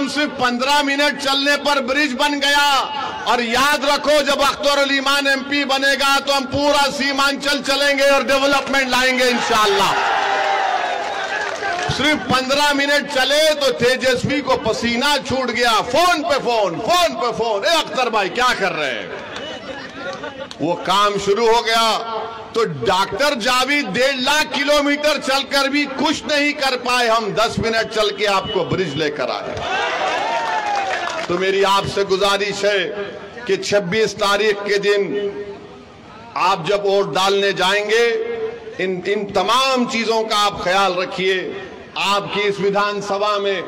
सिर्फ 15 मिनट चलने पर ब्रिज बन गया। और याद रखो, जब अख्तरुल ईमान एमपी बनेगा तो हम पूरा सीमांचल चलेंगे और डेवलपमेंट लाएंगे इंशाअल्लाह। सिर्फ 15 मिनट चले तो तेजस्वी को पसीना छूट गया। फोन पे फोन, फोन पे फोन, ए अख्तर भाई क्या कर रहे हैं? वो काम शुरू हो गया। तो डॉक्टर जावेद 1.5 लाख किलोमीटर चलकर भी कुछ नहीं कर पाए, हम 10 मिनट चल के आपको ब्रिज लेकर आए। तो मेरी आपसे गुजारिश है कि 26 तारीख के दिन आप जब वोट डालने जाएंगे, इन तमाम चीजों का आप ख्याल रखिए। आपकी इस विधानसभा में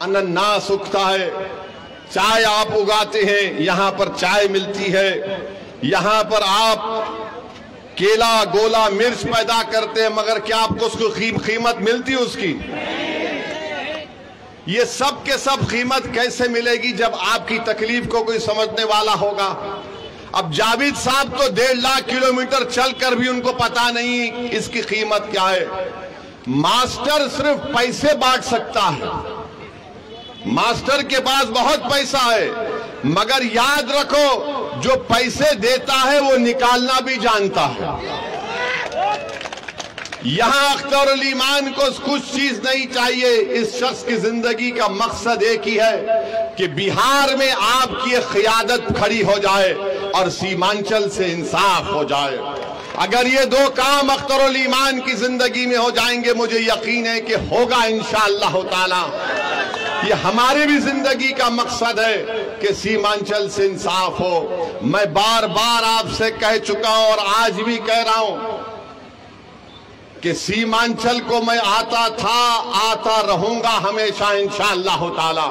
अनानास उगता है, चाय आप उगाते हैं, यहां पर चाय मिलती है। यहां पर आप केला, गोला, मिर्च पैदा करते हैं, मगर क्या आपको उसको कीमत मिलती है उसकी? ये सब के सब कीमत कैसे मिलेगी जब आपकी तकलीफ को कोई समझने वाला होगा? अब जावेद साहब तो 1.5 लाख किलोमीटर चलकर भी उनको पता नहीं इसकी कीमत क्या है। मास्टर सिर्फ पैसे बांट सकता है, मास्टर के पास बहुत पैसा है, मगर याद रखो जो पैसे देता है वो निकालना भी जानता है। यहां अख्तरुल ईमान को कुछ चीज नहीं चाहिए। इस शख्स की जिंदगी का मकसद एक ही है कि बिहार में आपकी एक क़यादत खड़ी हो जाए और सीमांचल से इंसाफ हो जाए। अगर ये 2 काम अख्तरुल ईमान की जिंदगी में हो जाएंगे, मुझे यकीन है कि होगा इंशाअल्लाह ताला। ये हमारी भी जिंदगी का मकसद है कि सीमांचल से इंसाफ हो। मैं बार बार आपसे कह चुका हूं और आज भी कह रहा हूं कि सीमांचल को मैं आता था, आता रहूंगा हमेशा इंशाअल्लाह ताला।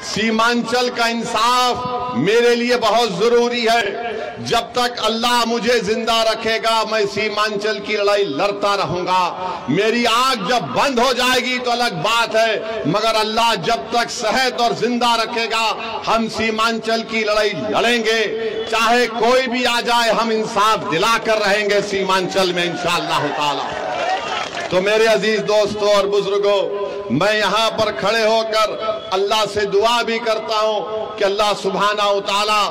सीमांचल का इंसाफ मेरे लिए बहुत जरूरी है। जब तक अल्लाह मुझे जिंदा रखेगा मैं सीमांचल की लड़ाई लड़ता रहूंगा। मेरी आंख जब बंद हो जाएगी तो अलग बात है, मगर अल्लाह जब तक सेहत और जिंदा रखेगा हम सीमांचल की लड़ाई लड़ेंगे। चाहे कोई भी आ जाए, हम इंसाफ दिलाकर रहेंगे सीमांचल में इंशाअल्लाह ताला। तो मेरे अजीज दोस्तों और बुजुर्गों, मैं यहां पर खड़े होकर अल्लाह से दुआ भी करता हूं कि अल्लाह सुब्हाना व तआला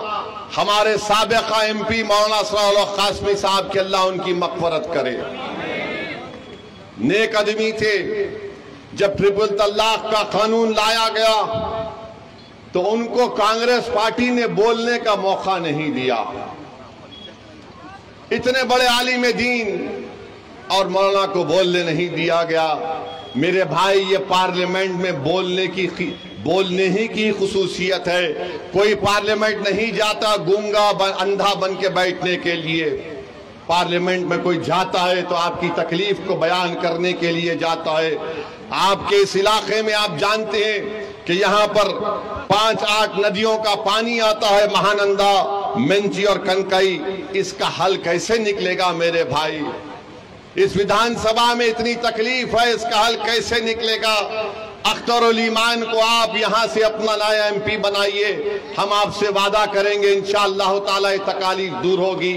हमारे साबिका एमपी मौलाना असरारुल हक कासमी साहब के अल्लाह उनकी मग़फ़िरत करे। नेक आदमी थे। जब ट्रिपल तलाक का कानून लाया गया तो उनको कांग्रेस पार्टी ने बोलने का मौका नहीं दिया। इतने बड़े आलिम दीन और मौलाना को बोलने नहीं दिया गया। मेरे भाई, ये पार्लियामेंट में बोलने ही की खुसूसियत है। कोई पार्लियामेंट नहीं जाता गूंगा अंधा बन के बैठने के लिए। पार्लियामेंट में कोई जाता है तो आपकी तकलीफ को बयान करने के लिए जाता है। आपके इस इलाके में आप जानते हैं कि यहाँ पर 5-8 नदियों का पानी आता है, महानंदा, मेंची और कनकई। इसका हल कैसे निकलेगा मेरे भाई? इस विधानसभा में इतनी तकलीफ है, इसका हल कैसे निकलेगा? अख्तरुल ईमान को आप यहां से अपना नया एमपी बनाइए। हम आपसे वादा करेंगे इंशाअल्लाह ताला ये तकालीफ दूर होगी।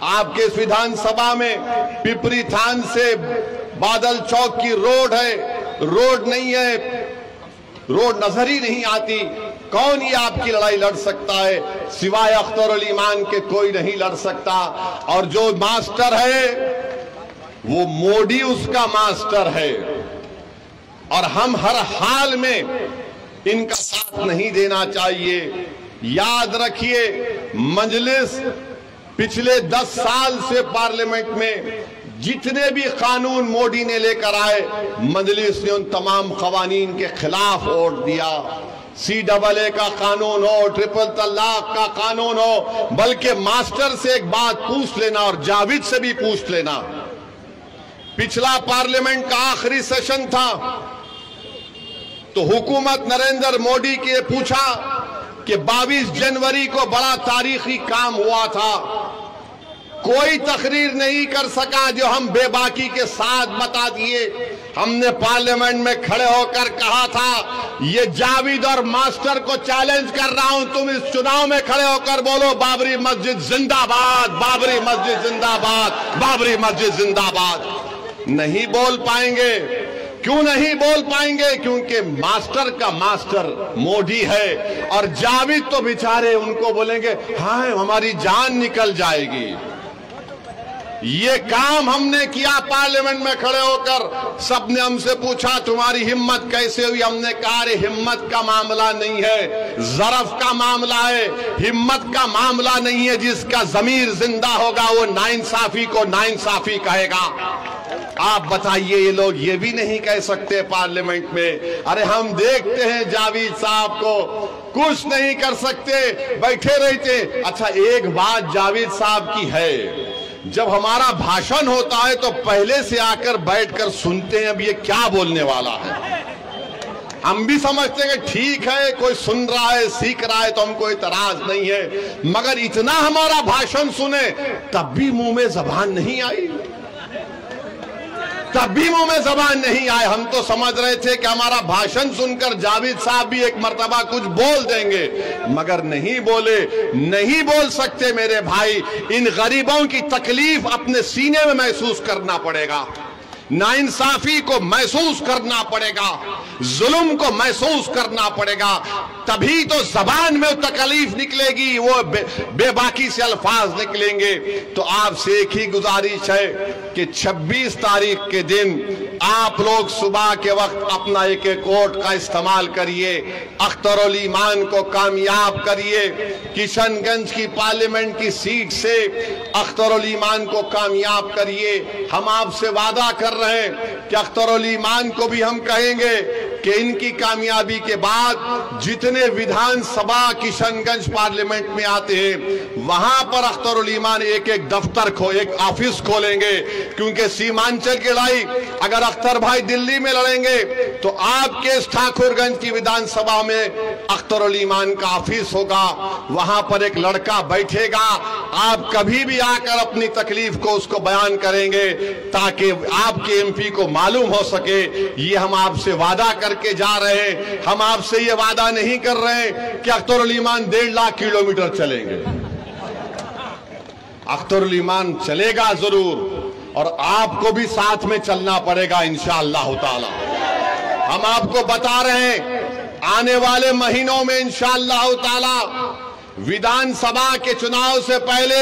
आपके इस विधानसभा में पिपरी थान से बादल चौक की रोड है, रोड नहीं है, रोड नजर ही नहीं आती। कौन ये आपकी लड़ाई लड़ सकता है? सिवाय अख्तरुल ईमान के कोई नहीं लड़ सकता। और जो मास्टर है वो मोदी उसका मास्टर है, और हम हर हाल में इनका साथ नहीं देना चाहिए। याद रखिए, मजलिस पिछले 10 साल से पार्लियामेंट में जितने भी कानून मोदी ने लेकर आए, मजलिस ने उन तमाम कवानीन के खिलाफ वोट दिया। CAA का कानून हो, ट्रिपल तलाक का कानून हो। बल्कि मास्टर से एक बात पूछ लेना, और जावेद से भी पूछ लेना, पिछला पार्लियामेंट का आखिरी सेशन था तो हुकूमत नरेंद्र मोदी के पूछा कि 22 जनवरी को बड़ा तारीखी काम हुआ था, कोई तकरीर नहीं कर सका जो हम बेबाकी के साथ बता दिए। हमने पार्लियामेंट में खड़े होकर कहा था, ये जावेद और मास्टर को चैलेंज कर रहा हूं, तुम इस चुनाव में खड़े होकर बोलो बाबरी मस्जिद जिंदाबाद, बाबरी मस्जिद जिंदाबाद, बाबरी मस्जिद जिंदाबाद। नहीं बोल पाएंगे। क्यों नहीं बोल पाएंगे? क्योंकि मास्टर का मास्टर मोदी है, और जावेद तो बेचारे उनको बोलेंगे हाँ हमारी जान निकल जाएगी। ये काम हमने किया पार्लियामेंट में खड़े होकर, सबने हमसे पूछा तुम्हारी हिम्मत कैसे हुई? हमने कहा अरे हिम्मत का मामला नहीं है, ज़रफ का मामला है। हिम्मत का मामला नहीं है, जिसका ज़मीर जिंदा होगा वो नाइंसाफी को नाइंसाफी कहेगा। आप बताइए, ये लोग ये भी नहीं कह सकते पार्लियामेंट में? अरे हम देखते हैं जावेद साहब को, कुछ नहीं कर सकते, बैठे रहते। अच्छा एक बात जावेद साहब की है, जब हमारा भाषण होता है तो पहले से आकर बैठकर सुनते हैं अब ये क्या बोलने वाला है। हम भी समझते हैं कि ठीक है कोई सुन रहा है सीख रहा है तो हमको इतराज नहीं है, मगर इतना हमारा भाषण सुने तब भी मुंह में जबान नहीं आई, तब भी मुंह में जबान नहीं आए। हम तो समझ रहे थे कि हमारा भाषण सुनकर जावेद साहब भी एक मर्तबा कुछ बोल देंगे, मगर नहीं बोले। नहीं बोल सकते मेरे भाई, इन गरीबों की तकलीफ अपने सीने में महसूस करना पड़ेगा, नाइंसाफी को महसूस करना पड़ेगा, जुल्म को महसूस करना पड़ेगा, तभी तो जबान में तकलीफ निकलेगी, वो बेबाकी से अल्फाज निकलेंगे। तो आपसे एक ही गुजारिश है कि 26 तारीख के दिन आप लोग सुबह के वक्त अपना एक वोट का इस्तेमाल करिए, अख्तरुल ईमान को कामयाब करिए। किशनगंज की पार्लियामेंट की सीट से अख्तरुल ईमान को कामयाब करिए। हम आपसे वादा कर रहे हैं कि अख्तरुल ईमान को भी हम कहेंगे कि इनकी कामयाबी के बाद जितने विधानसभा किशनगंज पार्लियामेंट में आते हैं वहां पर अख्तरुल ईमान एक एक दफ्तर एक ऑफिस खोलेंगे, क्योंकि सीमांचल की लड़ाई अगर अख्तर भाई दिल्ली में लड़ेंगे तो आपके ठाकुरगंज की विधानसभा में अख्तरुल ईमान का ऑफिस होगा, वहां पर एक लड़का बैठेगा, आप कभी भी आकर अपनी तकलीफ को उसको बयान करेंगे ताकि आपके एमपी को मालूम हो सके। ये हम आपसे वादा करके जा रहे हैं। हम आपसे ये वादा नहीं कर रहे हैं कि अख्तरुल ईमान 1.5 लाख किलोमीटर चलेंगे। अख्तरुल ईमान चलेगा जरूर, और आपको भी साथ में चलना पड़ेगा इंशाअल्लाह ताला। हम आपको बता रहे हैं आने वाले महीनों में इंशाअल्लाह ताला विधानसभा के चुनाव से पहले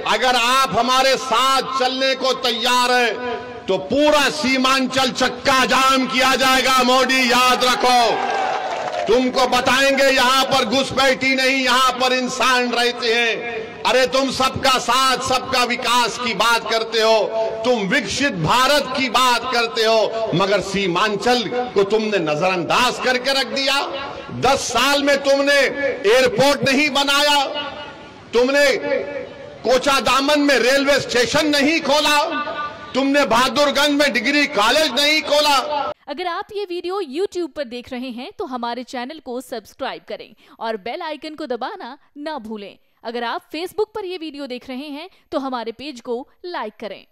अगर आप हमारे साथ चलने को तैयार हैं तो पूरा सीमांचल चक्का जाम किया जाएगा। मोदी याद रखो, तुमको बताएंगे यहां पर घुसपैठी नहीं, यहां पर इंसान रहते हैं। अरे तुम सबका साथ सबका विकास की बात करते हो, तुम विकसित भारत की बात करते हो, मगर सीमांचल को तुमने नजरअंदाज करके रख दिया। 10 साल में तुमने एयरपोर्ट नहीं बनाया, तुमने कोचा दामन में रेलवे स्टेशन नहीं खोला, तुमने बहादुरगंज में डिग्री कॉलेज नहीं खोला। अगर आप ये वीडियो YouTube पर देख रहे हैं तो हमारे चैनल को सब्सक्राइब करें और बेल आइकन को दबाना ना भूलें। अगर आप Facebook पर ये वीडियो देख रहे हैं तो हमारे पेज को लाइक करें।